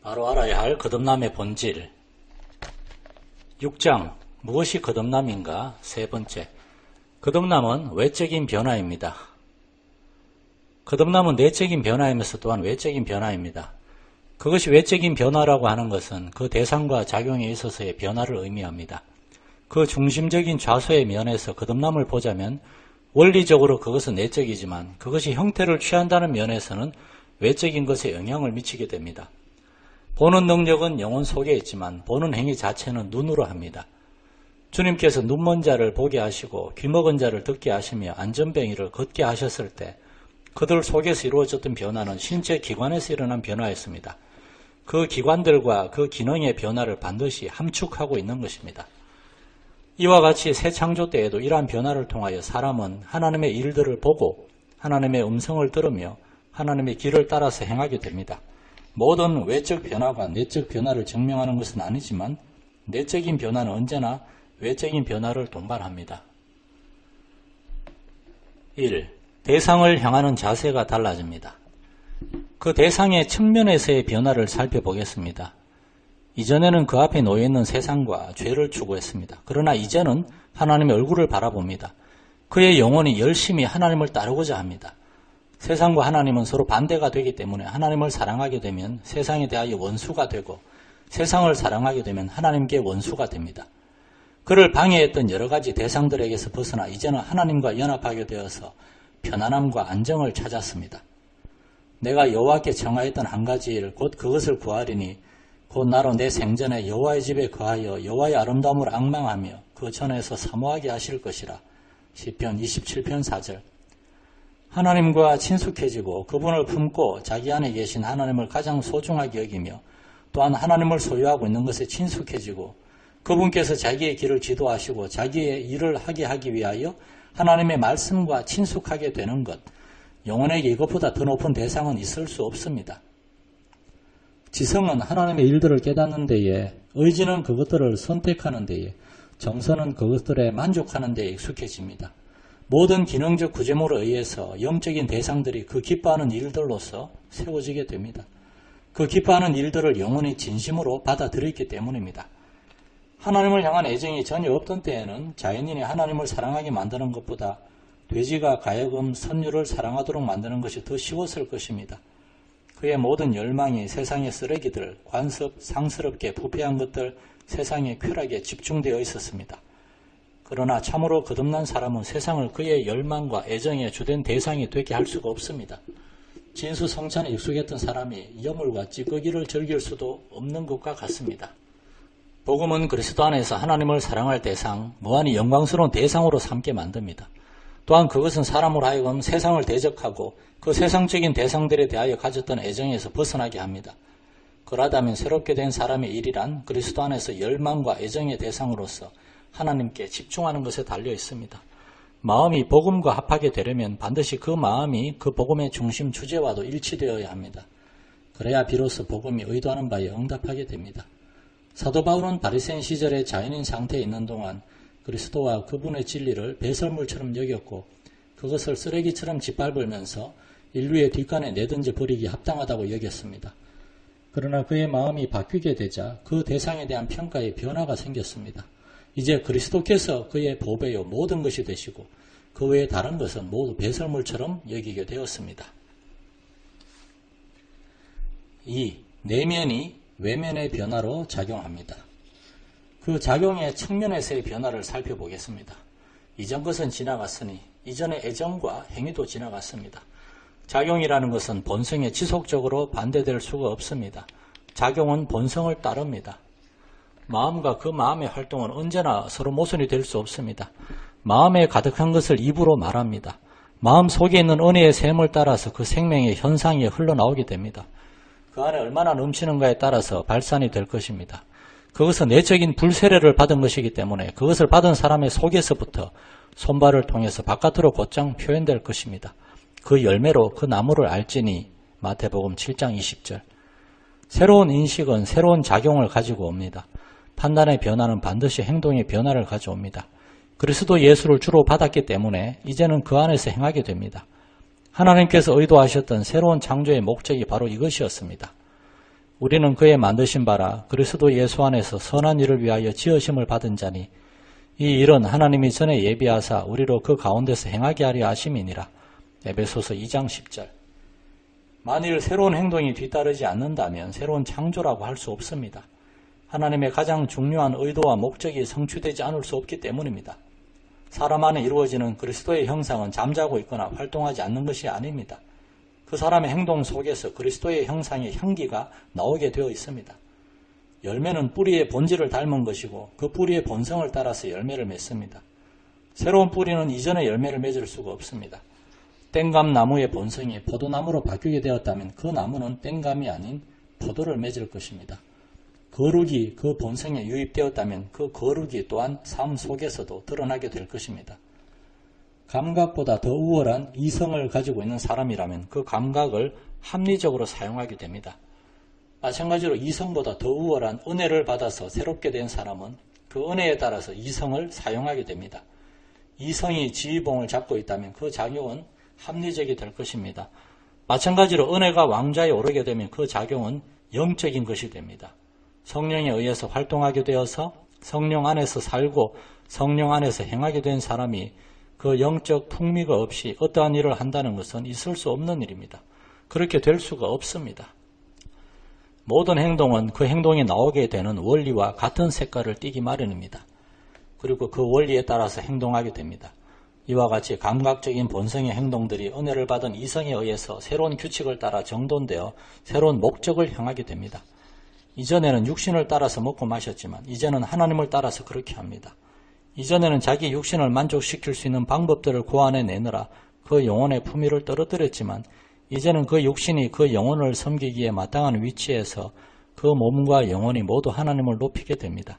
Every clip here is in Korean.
바로 알아야 할 거듭남의 본질. 6장 무엇이 거듭남인가? 세 번째, 거듭남은 외적인 변화입니다. 거듭남은 내적인 변화이면서 또한 외적인 변화입니다. 그것이 외적인 변화라고 하는 것은 그 대상과 작용에 있어서의 변화를 의미합니다. 그 중심적인 좌소의 면에서 거듭남을 보자면 원리적으로 그것은 내적이지만 그것이 형태를 취한다는 면에서는 외적인 것에 영향을 미치게 됩니다. 보는 능력은 영혼 속에 있지만 보는 행위 자체는 눈으로 합니다. 주님께서 눈먼 자를 보게 하시고 귀먹은 자를 듣게 하시며 안전뱅이를 걷게 하셨을 때 그들 속에서 이루어졌던 변화는 신체 기관에서 일어난 변화였습니다. 그 기관들과 그 기능의 변화를 반드시 함축하고 있는 것입니다. 이와 같이 새 창조 때에도 이러한 변화를 통하여 사람은 하나님의 일들을 보고 하나님의 음성을 들으며 하나님의 길을 따라서 행하게 됩니다. 모든 외적 변화가 내적 변화를 증명하는 것은 아니지만 내적인 변화는 언제나 외적인 변화를 동반합니다. 1. 대상을 향하는 자세가 달라집니다. 그 대상의 측면에서의 변화를 살펴보겠습니다. 이전에는 그 앞에 놓여있는 세상과 죄를 추구했습니다. 그러나 이제는 하나님의 얼굴을 바라봅니다. 그의 영혼이 열심히 하나님을 따르고자 합니다. 세상과 하나님은 서로 반대가 되기 때문에 하나님을 사랑하게 되면 세상에 대하여 원수가 되고 세상을 사랑하게 되면 하나님께 원수가 됩니다. 그를 방해했던 여러 가지 대상들에게서 벗어나 이제는 하나님과 연합하게 되어서 편안함과 안정을 찾았습니다. 내가 여호와께 청하였던 한 가지 일 곧 그것을 구하리니 곧 나로 내 생전에 여호와의 집에 거하여 여호와의 아름다움을 앙망하며 그 전에서 사모하게 하실 것이라. 시편 27편 4절. 하나님과 친숙해지고 그분을 품고 자기 안에 계신 하나님을 가장 소중하게 여기며 또한 하나님을 소유하고 있는 것에 친숙해지고 그분께서 자기의 길을 지도하시고 자기의 일을 하기 위하여 하나님의 말씀과 친숙하게 되는 것, 영혼에게 이것보다 더 높은 대상은 있을 수 없습니다. 지성은 하나님의 일들을 깨닫는 데에, 의지는 그것들을 선택하는 데에, 정서는 그것들에 만족하는 데에 익숙해집니다. 모든 기능적 구조물에 의해서 영적인 대상들이 그 기뻐하는 일들로서 세워지게 됩니다. 그 기뻐하는 일들을 영혼이 진심으로 받아들였기 때문입니다. 하나님을 향한 애정이 전혀 없던 때에는 자연인이 하나님을 사랑하게 만드는 것보다 돼지가 가야금 선유를 사랑하도록 만드는 것이 더 쉬웠을 것입니다. 그의 모든 열망이 세상의 쓰레기들, 관습, 상스럽게 부패한 것들, 세상의 쾌락에 집중되어 있었습니다. 그러나 참으로 거듭난 사람은 세상을 그의 열망과 애정의 주된 대상이 되게 할 수가 없습니다. 진수성찬에 익숙했던 사람이 여물과 찌꺼기를 즐길 수도 없는 것과 같습니다. 복음은 그리스도 안에서 하나님을 사랑할 대상, 무한히 영광스러운 대상으로 삼게 만듭니다. 또한 그것은 사람으로 하여금 세상을 대적하고 그 세상적인 대상들에 대하여 가졌던 애정에서 벗어나게 합니다. 그러다면 새롭게 된 사람의 일이란 그리스도 안에서 열망과 애정의 대상으로서 하나님께 집중하는 것에 달려 있습니다. 마음이 복음과 합하게 되려면 반드시 그 마음이 그 복음의 중심 주제와도 일치되어야 합니다. 그래야 비로소 복음이 의도하는 바에 응답하게 됩니다. 사도 바울은 바리새인 시절에 자연인 상태에 있는 동안 그리스도와 그분의 진리를 배설물처럼 여겼고 그것을 쓰레기처럼 짓밟으면서 인류의 뒷간에 내던져 버리기 합당하다고 여겼습니다. 그러나 그의 마음이 바뀌게 되자 그 대상에 대한 평가에 변화가 생겼습니다. 이제 그리스도께서 그의 보배요 모든 것이 되시고 그 외에 다른 것은 모두 배설물처럼 여기게 되었습니다. 2. 내면이 외면의 변화로 작용합니다. 그 작용의 측면에서의 변화를 살펴보겠습니다. 이전 것은 지나갔으니 이전의 애정과 행위도 지나갔습니다. 작용이라는 것은 본성에 지속적으로 반대될 수가 없습니다. 작용은 본성을 따릅니다. 마음과 그 마음의 활동은 언제나 서로 모순이 될 수 없습니다. 마음에 가득한 것을 입으로 말합니다. 마음 속에 있는 은혜의 샘을 따라서 그 생명의 현상이 흘러나오게 됩니다. 그 안에 얼마나 넘치는가에 따라서 발산이 될 것입니다. 그것은 내적인 불세례를 받은 것이기 때문에 그것을 받은 사람의 속에서부터 손발을 통해서 바깥으로 곧장 표현될 것입니다. 그 열매로 그 나무를 알지니 마태복음 7장 20절. 새로운 인식은 새로운 작용을 가지고 옵니다. 판단의 변화는 반드시 행동의 변화를 가져옵니다. 그리스도 예수를 주로 받았기 때문에 이제는 그 안에서 행하게 됩니다. 하나님께서 의도하셨던 새로운 창조의 목적이 바로 이것이었습니다. 우리는 그의 만드신 바라 그리스도 예수 안에서 선한 일을 위하여 지으심을 받은 자니 이 일은 하나님이 전에 예비하사 우리로 그 가운데서 행하게 하려 하심이니라. 에베소서 2장 10절. 만일 새로운 행동이 뒤따르지 않는다면 새로운 창조라고 할 수 없습니다. 하나님의 가장 중요한 의도와 목적이 성취되지 않을 수 없기 때문입니다. 사람 안에 이루어지는 그리스도의 형상은 잠자고 있거나 활동하지 않는 것이 아닙니다. 그 사람의 행동 속에서 그리스도의 형상의 향기가 나오게 되어 있습니다. 열매는 뿌리의 본질을 닮은 것이고 그 뿌리의 본성을 따라서 열매를 맺습니다. 새로운 뿌리는 이전의 열매를 맺을 수가 없습니다. 땡감 나무의 본성이 포도나무로 바뀌게 되었다면 그 나무는 땡감이 아닌 포도를 맺을 것입니다. 거룩이 그 본성에 유입되었다면 그 거룩이 또한 삶 속에서도 드러나게 될 것입니다. 감각보다 더 우월한 이성을 가지고 있는 사람이라면 그 감각을 합리적으로 사용하게 됩니다. 마찬가지로 이성보다 더 우월한 은혜를 받아서 새롭게 된 사람은 그 은혜에 따라서 이성을 사용하게 됩니다. 이성이 지휘봉을 잡고 있다면 그 작용은 합리적이 될 것입니다. 마찬가지로 은혜가 왕좌에 오르게 되면 그 작용은 영적인 것이 됩니다. 성령에 의해서 활동하게 되어서 성령 안에서 살고 성령 안에서 행하게 된 사람이 그 영적 풍미가 없이 어떠한 일을 한다는 것은 있을 수 없는 일입니다. 그렇게 될 수가 없습니다. 모든 행동은 그 행동이 나오게 되는 원리와 같은 색깔을 띠기 마련입니다. 그리고 그 원리에 따라서 행동하게 됩니다. 이와 같이 감각적인 본성의 행동들이 은혜를 받은 이성에 의해서 새로운 규칙을 따라 정돈되어 새로운 목적을 향하게 됩니다. 이전에는 육신을 따라서 먹고 마셨지만 이제는 하나님을 따라서 그렇게 합니다. 이전에는 자기 육신을 만족시킬 수 있는 방법들을 고안해내느라 그 영혼의 품위를 떨어뜨렸지만 이제는 그 육신이 그 영혼을 섬기기에 마땅한 위치에서 그 몸과 영혼이 모두 하나님을 높이게 됩니다.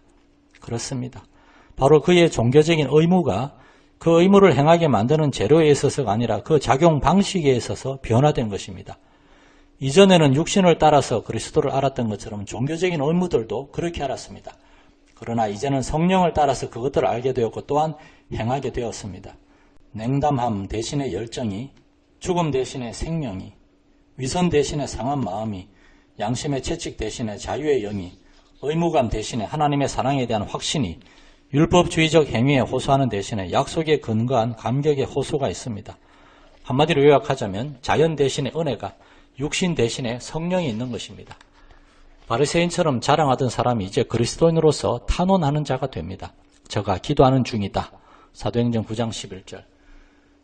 그렇습니다. 바로 그의 종교적인 의무가 그 의무를 행하게 만드는 재료에 있어서가 아니라 그 작용 방식에 있어서 변화된 것입니다. 이전에는 육신을 따라서 그리스도를 알았던 것처럼 종교적인 의무들도 그렇게 알았습니다. 그러나 이제는 성령을 따라서 그것들을 알게 되었고 또한 행하게 되었습니다. 냉담함 대신에 열정이, 죽음 대신에 생명이, 위선 대신에 상한 마음이, 양심의 채찍 대신에 자유의 영이, 의무감 대신에 하나님의 사랑에 대한 확신이, 율법주의적 행위에 호소하는 대신에 약속에 근거한 감격의 호소가 있습니다. 한마디로 요약하자면 자연 대신에 은혜가, 육신 대신에 성령이 있는 것입니다. 바리새인처럼 자랑하던 사람이 이제 그리스도인으로서 탄원하는 자가 됩니다. 저가 기도하는 중이다. 사도행전 9장 11절.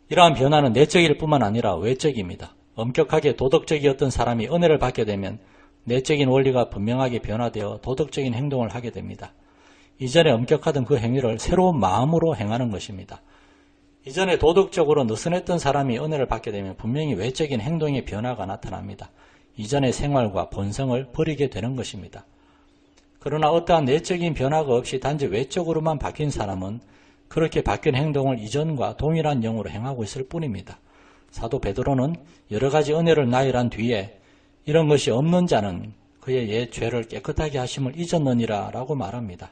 이러한 변화는 내적일 뿐만 아니라 외적입니다. 엄격하게 도덕적이었던 사람이 은혜를 받게 되면 내적인 원리가 분명하게 변화되어 도덕적인 행동을 하게 됩니다. 이전에 엄격하던 그 행위를 새로운 마음으로 행하는 것입니다. 이전에 도덕적으로 느슨했던 사람이 은혜를 받게 되면 분명히 외적인 행동의 변화가 나타납니다. 이전의 생활과 본성을 버리게 되는 것입니다. 그러나 어떠한 내적인 변화가 없이 단지 외적으로만 바뀐 사람은 그렇게 바뀐 행동을 이전과 동일한 영으로 행하고 있을 뿐입니다. 사도 베드로는 여러 가지 은혜를 나열한 뒤에 이런 것이 없는 자는 그의 옛 죄를 깨끗하게 하심을 잊었느니라 라고 말합니다.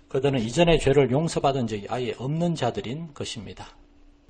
그들은 이전의 죄를 용서받은 적이 아예 없는 자들인 것입니다.